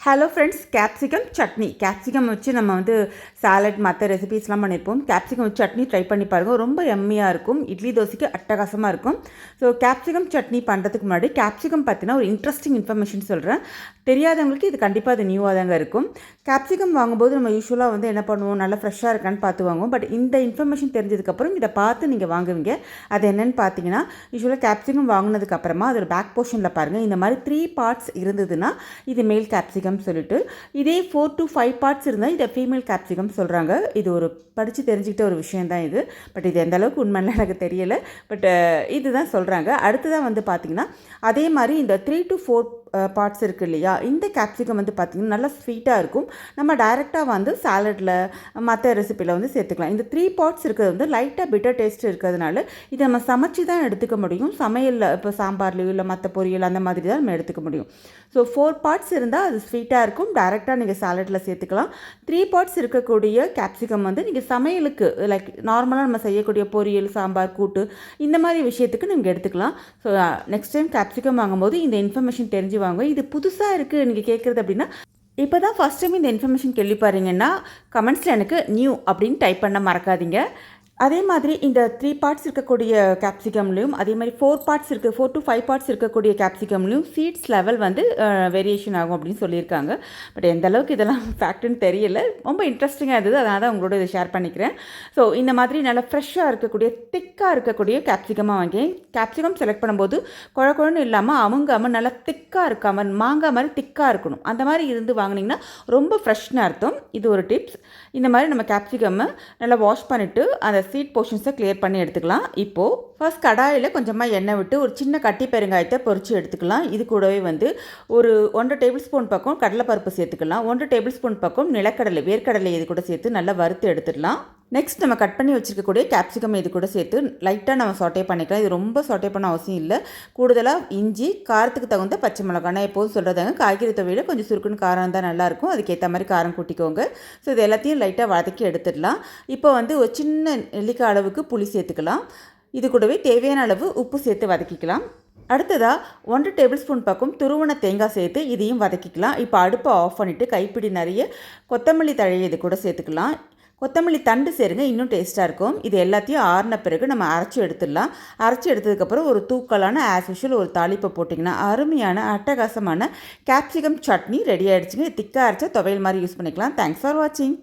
Hello friends, capsicum chutney. Capsicum வச்சு நம்ம salad மற்ற ரெசிபீஸ்லாம் பண்ணியிருப்போம். கேப்சிகம் வச்சு சட்னி ட்ரை பண்ணி பாருங்கள். ரொம்ப எம்மியாக இருக்கும். இட்லி தோசைக்கு அட்டகாசமாக இருக்கும். ஸோ கேப்சிகம் சட்னி பண்ணுறதுக்கு முன்னாடி கேப்சிகம் பற்றின ஒரு இன்ட்ரெஸ்டிங் இன்ஃபர்மேஷன் சொல்கிறேன். தெரியாதவங்களுக்கு இது கண்டிப்பாக அது நியூவாக தாங்க இருக்கும். கேப்சிகம் வாங்கும்போது நம்ம யூஸ்வலாக என்ன பண்ணுவோம், நல்லா ஃப்ரெஷ்ஷாக இருக்கான்னு பார்த்து வாங்குவோம். பட் இந்த இன்ஃபர்மேஷன் தெரிஞ்சதுக்கப்புறம் இதை பார்த்து நீங்கள் வாங்குவீங்க. அது என்னென்னு பார்த்தீங்கன்னா, யூஸ்வலாக கேப்சிகம் வாங்கினதுக்கப்புறமா அதோட பேக் போர்ஷனில் பாருங்கள், இந்த மாதிரி 3 பார்ட்ஸ் இருந்ததுன்னா இது மேல் கேப்சிகம் சொல்லிட்டு, இதே 4 to 5 பார்ட்ஸ் இருந்தால் இதை ஃபீமேல் கேப்சிகம் சொல்கிறாங்க. இது ஒரு படித்து தெரிஞ்சுக்கிட்ட ஒரு விஷயம் தான் இது. பட் இது எந்த அளவுக்கு உண்மையில எனக்கு தெரியலை. பட் இதுதான் சொல்கிறாங்க. அடுத்ததான் பார்த்தீங்கன்னா, அதே மாதிரி இந்த 3 to 4 பார்ட்ஸ் இருக்குது இல்லையா, இந்த கேப்சிகம் பார்த்திங்கன்னா நல்லா ஸ்வீட்டாக இருக்கும். நம்ம டைரெக்டாக சாலட்டில் மற்ற ரெசிப்பியில் சேர்த்துக்கலாம். இந்த 3 பார்ட்ஸ் இருக்கிறது லைட்டாக பிட்டர் டேஸ்ட் இருக்கிறதுனால இதை நம்ம சமைச்சு தான் எடுத்துக்க முடியும். சமையலில் இப்போ சாம்பார்லையோ இல்லை மற்ற பொரியல் அந்த மாதிரி தான் நம்ம எடுத்துக்க முடியும். ஸோ 4 பார்ட்ஸ் இருந்தால் அது ஸ்வீட்டாக இருக்கும். டைரெக்டாக நீங்கள் சாலட்டில் சேர்த்துக்கலாம். 3 பார்ட்ஸ் இருக்கக்கூடிய கேப்சிகம் நீங்கள் சமையலுக்கு லைக் நார்மலாக நம்ம செய்யக்கூடிய பொரியல், சாம்பார், கூட்டு இந்த மாதிரி விஷயத்துக்கு நீங்கள் எடுத்துக்கலாம். ஸோ நெக்ஸ்ட் டைம் கேப்சிகம் வாங்கும்போது இந்த இன்ஃபர்மேஷன் தெரிஞ்சு வாங்க. இது புதுசாக இருக்குது நீங்கள் கேட்குறது அப்படின்னா, இப்போ தான் ஃபஸ்ட் டைம் இந்த இன்ஃபர்மேஷன் கேள்விப்பாருங்கன்னா கமெண்ட்ஸில் எனக்கு நியூ அப்படின்னு டைப் பண்ண மறக்காதீங்க. அதே மாதிரி இந்த 3 பார்ட்ஸ் இருக்கக்கூடிய கேப்சிகம்லேயும் அதே மாதிரி 4 to 5 பார்ட்ஸ் இருக்கக்கூடிய கேப்சிகம்லேயும் சீட்ஸ் லெவல் வேரியேஷன் ஆகும் அப்படின்னு சொல்லியிருக்காங்க. பட் எந்த அளவுக்கு இதெல்லாம் ஃபேக்ட்னு தெரியல. ரொம்ப இன்ட்ரெஸ்டிங்காக இருந்தது, அதனால் தான் உங்களோட இதை ஷேர் பண்ணிக்கிறேன். ஸோ இந்த மாதிரி நல்லா ஃப்ரெஷ்ஷாக இருக்கக்கூடிய திக்காக இருக்கக்கூடிய கேப்சிகமாக வாங்கி கேப்சிகம் செலக்ட் பண்ணும்போது குழன்னு இல்லாமல் அவங்க நல்லா திக்காக இருக்காமல் மாங்காய் மாதிரி திக்காக இருக்கணும். அந்த மாதிரி இருந்து வாங்கினீங்கன்னா ரொம்ப ஃப்ரெஷ்னு அர்த்தம். இது ஒரு டிப்ஸ். இந்த மாதிரி நம்ம கேப்சிகம்மை நல்லா வாஷ் பண்ணிவிட்டு அந்த சீட் போர்ஷன்ஸை கிளியர் பண்ணி எடுத்துக்கலாம். இப்போது ஃபர்ஸ்ட் கடாயில் கொஞ்சமாக எண்ணெய் விட்டு ஒரு சின்ன கட்டி பெருங்காயத்தை பொரித்து எடுத்துக்கலாம். இது கூடவே ஒரு 1.5 டேபிள் ஸ்பூன் பக்கம் கடலைப்பருப்பு சேர்த்துக்கலாம். 1 டேபிள் ஸ்பூன் பக்கம் நிலக்கடலை, வேர்க்கடலை இது கூட சேர்த்து நல்லா வறுத்து எடுத்துடலாம். நெக்ஸ்ட் நம்ம கட் பண்ணி வச்சுருக்கக்கூடிய கேப்சிகம் இது கூட சேர்த்து லைட்டாக நம்ம சாட்டே பண்ணிக்கலாம். இது ரொம்ப சாட்டே பண்ண அவசியம் இல்லை. கூடுதலாக இஞ்சி, காரத்துக்கு தகுந்த பச்சை மிளகாய். நான் எப்போதும் சொல்கிறதாங்க, காய்கறி துவையில் கொஞ்சம் சுருக்குன்னு காரம் தான் நல்லாயிருக்கும். அதுக்கேற்ற மாதிரி காரம் கூட்டிக்கோங்க. ஸோ இது எல்லாத்தையும் லைட்டாக வதக்கி எடுத்துடலாம். இப்போ ஒரு சின்ன நெல்லிக்காய் அளவுக்கு புளி சேர்த்துக்கலாம். இது கூடவே தேவையான அளவு உப்பு சேர்த்து வதக்கிக்கலாம். அடுத்ததாக 1 டேபிள் ஸ்பூன் பக்கம் துருவன தேங்காய் சேர்த்து இதையும் வதக்கிக்கலாம். இப்போ அடுப்பை ஆஃப் பண்ணிவிட்டு கைப்பிடி நிறைய கொத்தமல்லி தழையை இது கூட சேர்த்துக்கலாம். கொத்தமல்லி தண்டு சேருங்க, இன்னும் டேஸ்ட்டாக இருக்கும். இது எல்லாத்தையும் ஆறின பிறகு நம்ம அரைச்சி எடுத்துடலாம். அரைச்சி எடுத்ததுக்கப்புறம் ஒரு தூக்கலான ஆஸ் யூஷுவல் ஒரு தாளிப்பை போட்டிங்கன்னா அருமையான அட்டகாசமான கேப்சிகம் சட்னி ரெடி ஆகிடுச்சுங்க. திக்காக அரைச்சா துவையல் மாதிரி யூஸ் பண்ணிக்கலாம். தேங்க்ஸ் ஃபார் வாட்சிங்.